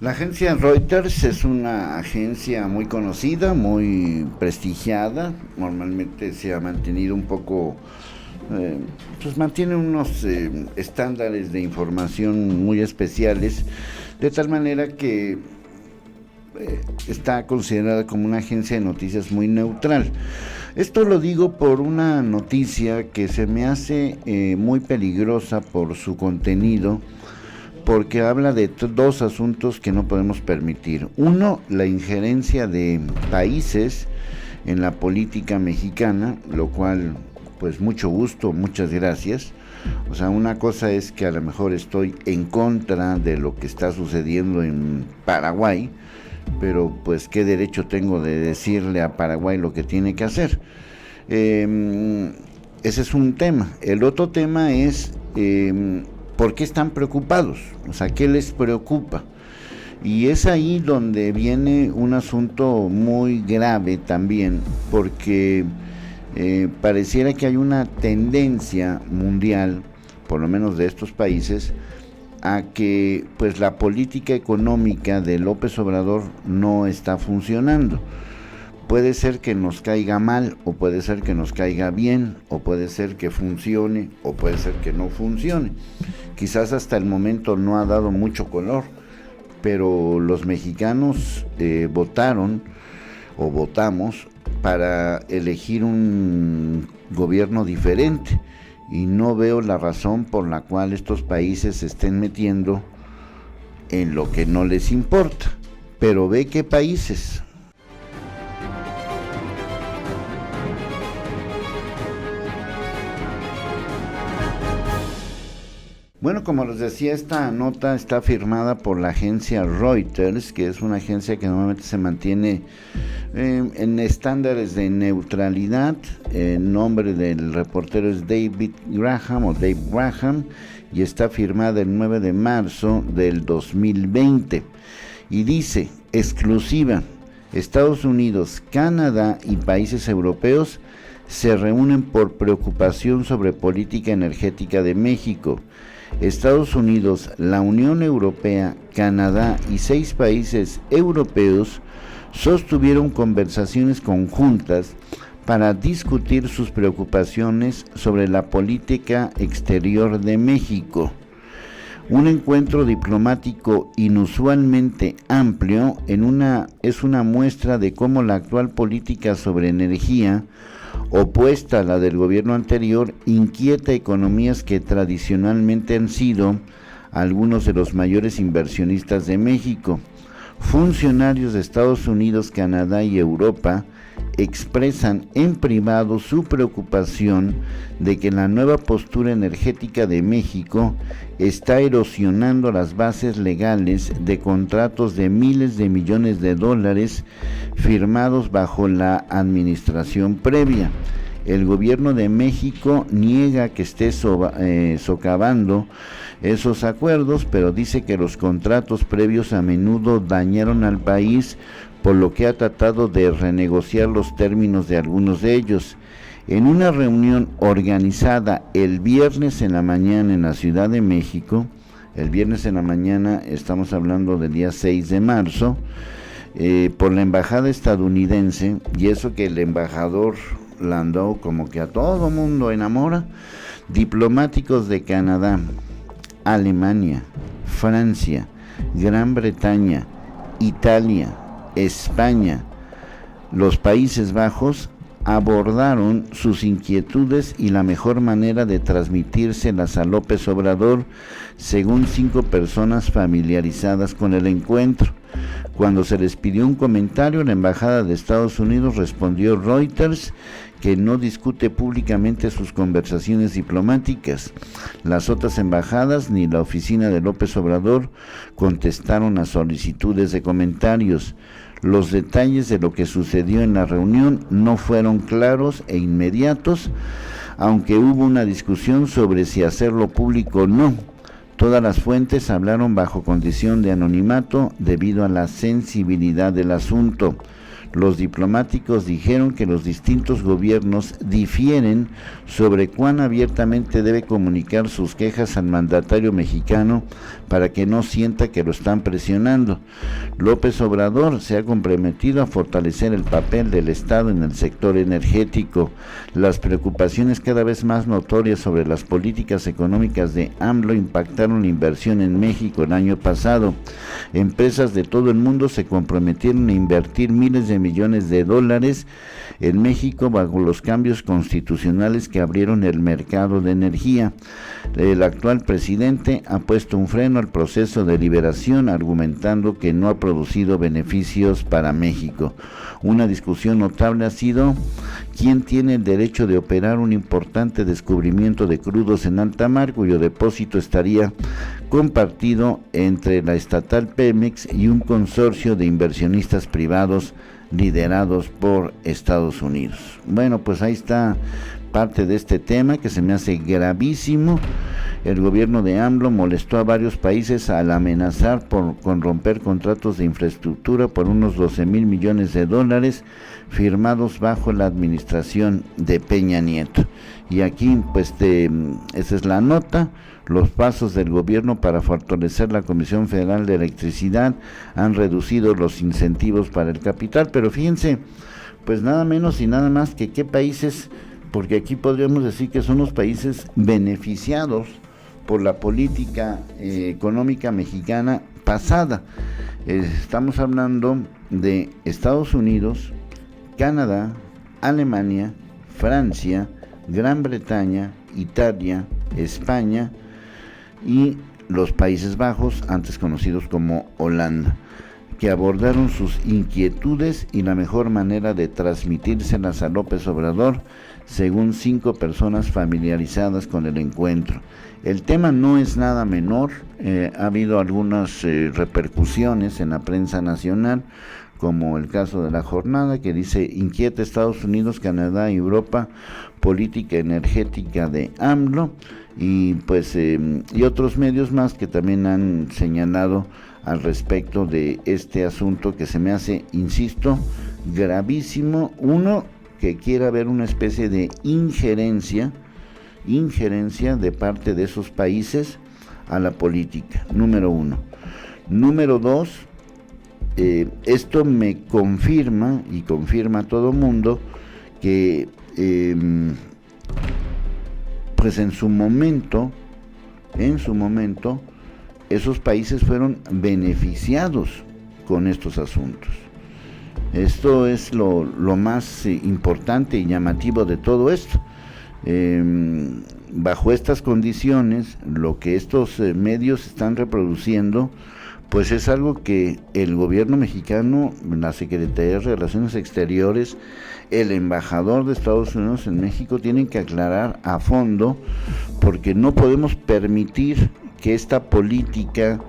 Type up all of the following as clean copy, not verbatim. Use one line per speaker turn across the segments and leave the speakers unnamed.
La agencia Reuters es una agencia muy conocida, muy prestigiada. Normalmente se ha mantenido un poco, pues mantiene unos estándares de información muy especiales, de tal manera que está considerada como una agencia de noticias muy neutral. Esto lo digo por una noticia que se me hace muy peligrosa por su contenido, porque habla de dos asuntos que no podemos permitir. Uno, la injerencia de países en la política mexicana, lo cual, pues mucho gusto, muchas gracias. O sea, una cosa es que a lo mejor estoy en contra de lo que está sucediendo en Paraguay, pero pues qué derecho tengo de decirle a Paraguay lo que tiene que hacer. Ese es un tema. El otro tema es ¿por qué están preocupados? O sea, ¿qué les preocupa? Y es ahí donde viene un asunto muy grave también, porque pareciera que hay una tendencia mundial, por lo menos de estos países, a que pues la política económica de López Obrador no está funcionando. Puede ser que nos caiga mal, o puede ser que nos caiga bien, o puede ser que funcione, o puede ser que no funcione. Quizás hasta el momento no ha dado mucho color, pero los mexicanos votaron o votamos para elegir un gobierno diferente, y no veo la razón por la cual estos países se estén metiendo en lo que no les importa. Pero ve qué países. Bueno, como les decía, esta nota está firmada por la agencia Reuters, que es una agencia que normalmente se mantiene en estándares de neutralidad. El nombre del reportero es David Graham, y está firmada el 9 de marzo del 2020. Y dice, exclusiva, Estados Unidos, Canadá y países europeos se reúnen por preocupación sobre política energética de México. Estados Unidos, la Unión Europea, Canadá y 6 países europeos sostuvieron conversaciones conjuntas para discutir sus preocupaciones sobre la política exterior de México. Un encuentro diplomático inusualmente amplio es una muestra de cómo la actual política sobre energía, opuesta a la del gobierno anterior, inquieta economías que tradicionalmente han sido algunos de los mayores inversionistas de México. Funcionarios de Estados Unidos, Canadá y Europa expresan en privado su preocupación de que la nueva postura energética de México está erosionando las bases legales de contratos de miles de millones de dólares firmados bajo la administración previa. El gobierno de México niega que esté socavando esos acuerdos, pero dice que los contratos previos a menudo dañaron al país, por lo que ha tratado de renegociar los términos de algunos de ellos. En una reunión organizada el viernes en la mañana en la Ciudad de México, el viernes en la mañana, estamos hablando del día 6 de marzo, por la embajada estadounidense, y eso que el embajador Landau como que a todo mundo enamora, diplomáticos de Canadá, Alemania, Francia, Gran Bretaña, Italia, España, los Países Bajos, abordaron sus inquietudes y la mejor manera de transmitírselas a López Obrador, según 5 personas familiarizadas con el encuentro. Cuando se les pidió un comentario, la Embajada de Estados Unidos respondió Reuters que no discute públicamente sus conversaciones diplomáticas. Las otras embajadas ni la oficina de López Obrador contestaron a solicitudes de comentarios. Los detalles de lo que sucedió en la reunión no fueron claros e inmediatos, aunque hubo una discusión sobre si hacerlo público o no. Todas las fuentes hablaron bajo condición de anonimato debido a la sensibilidad del asunto. Los diplomáticos dijeron que los distintos gobiernos difieren sobre cuán abiertamente debe comunicar sus quejas al mandatario mexicano para que no sienta que lo están presionando. López Obrador se ha comprometido a fortalecer el papel del Estado en el sector energético. Las preocupaciones cada vez más notorias sobre las políticas económicas de AMLO impactaron la inversión en México el año pasado. Empresas de todo el mundo se comprometieron a invertir miles de millones de dólares en México bajo los cambios constitucionales que abrieron el mercado de energía. El actual presidente ha puesto un freno al proceso de liberación, argumentando que no ha producido beneficios para México. Una discusión notable ha sido quién tiene el derecho de operar un importante descubrimiento de crudos en alta mar, cuyo depósito estaría compartido entre la estatal Pemex y un consorcio de inversionistas privados liderados por Estados Unidos. Bueno, pues ahí está parte de este tema que se me hace gravísimo. El gobierno de AMLO molestó a varios países al amenazar con romper contratos de infraestructura por unos 12,000 millones de dólares firmados bajo la administración de Peña Nieto. Y aquí, pues, esa es la nota. Los pasos del gobierno para fortalecer la Comisión Federal de Electricidad han reducido los incentivos para el capital, pero fíjense, pues nada menos y nada más que qué países, porque aquí podríamos decir que son los países beneficiados por la política económica mexicana pasada. Estamos hablando de Estados Unidos, Canadá, Alemania, Francia, Gran Bretaña, Italia, España y los Países Bajos, antes conocidos como Holanda, que abordaron sus inquietudes y la mejor manera de transmitírselas a López Obrador, según 5 personas familiarizadas con el encuentro. El tema no es nada menor, ha habido algunas repercusiones en la prensa nacional, como el caso de La Jornada, que dice: inquieta Estados Unidos, Canadá y Europa, política energética de AMLO, y pues y otros medios más que también han señalado al respecto de este asunto que se me hace, insisto, gravísimo. Uno, que quiera haber una especie de injerencia de parte de esos países a la política, número uno. Número dos, esto me confirma y confirma a todo mundo que pues en su momento esos países fueron beneficiados con estos asuntos. Esto es lo más importante y llamativo de todo esto. Bajo estas condiciones, lo que estos medios están reproduciendo, pues es algo que el gobierno mexicano, la Secretaría de Relaciones Exteriores, el embajador de Estados Unidos en México tienen que aclarar a fondo, porque no podemos permitir que esta política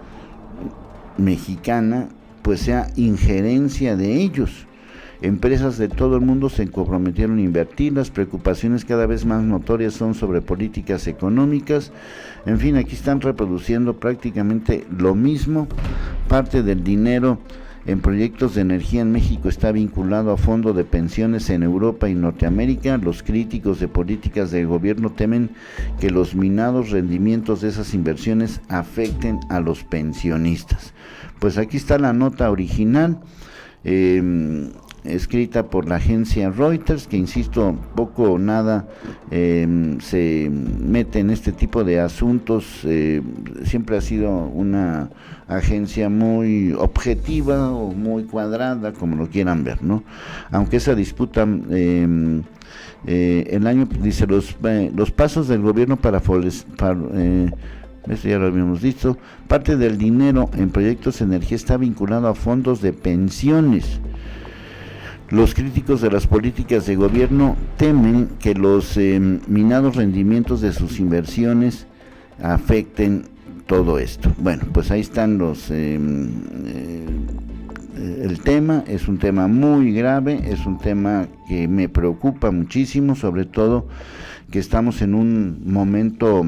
mexicana pues sea injerencia de ellos. Empresas de todo el mundo se comprometieron a invertir, las preocupaciones cada vez más notorias son sobre políticas económicas. En fin, aquí están reproduciendo prácticamente lo mismo. Parte del dinero en proyectos de energía en México está vinculado a fondos de pensiones en Europa y Norteamérica. Los críticos de políticas del gobierno temen que los minados rendimientos de esas inversiones afecten a los pensionistas. Pues aquí está la nota original, escrita por la agencia Reuters, que insisto, poco o nada se mete en este tipo de asuntos. Siempre ha sido una agencia muy objetiva o muy cuadrada, como lo quieran ver, ¿no? Aunque esa disputa, el año, dice, los pasos del gobierno para esto ya lo habíamos dicho, parte del dinero en proyectos de energía está vinculado a fondos de pensiones. Los críticos de las políticas de gobierno temen que los minados rendimientos de sus inversiones afecten todo esto. Bueno, pues ahí están el tema. Es un tema muy grave, es un tema que me preocupa muchísimo, sobre todo que estamos en un momento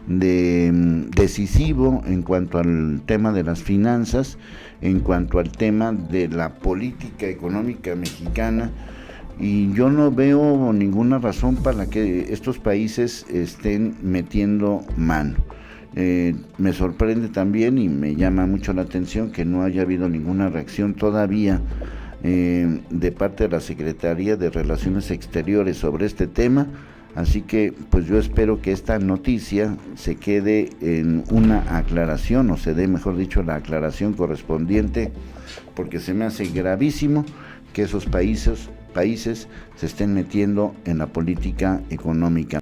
decisivo en cuanto al tema de las finanzas, en cuanto al tema de la política económica mexicana, y yo no veo ninguna razón para que estos países estén metiendo mano. Me sorprende también y me llama mucho la atención que no haya habido ninguna reacción todavía de parte de la Secretaría de Relaciones Exteriores sobre este tema. Así que pues yo espero que esta noticia se quede en una aclaración, o se dé, mejor dicho, la aclaración correspondiente, porque se me hace gravísimo que esos países se estén metiendo en la política económica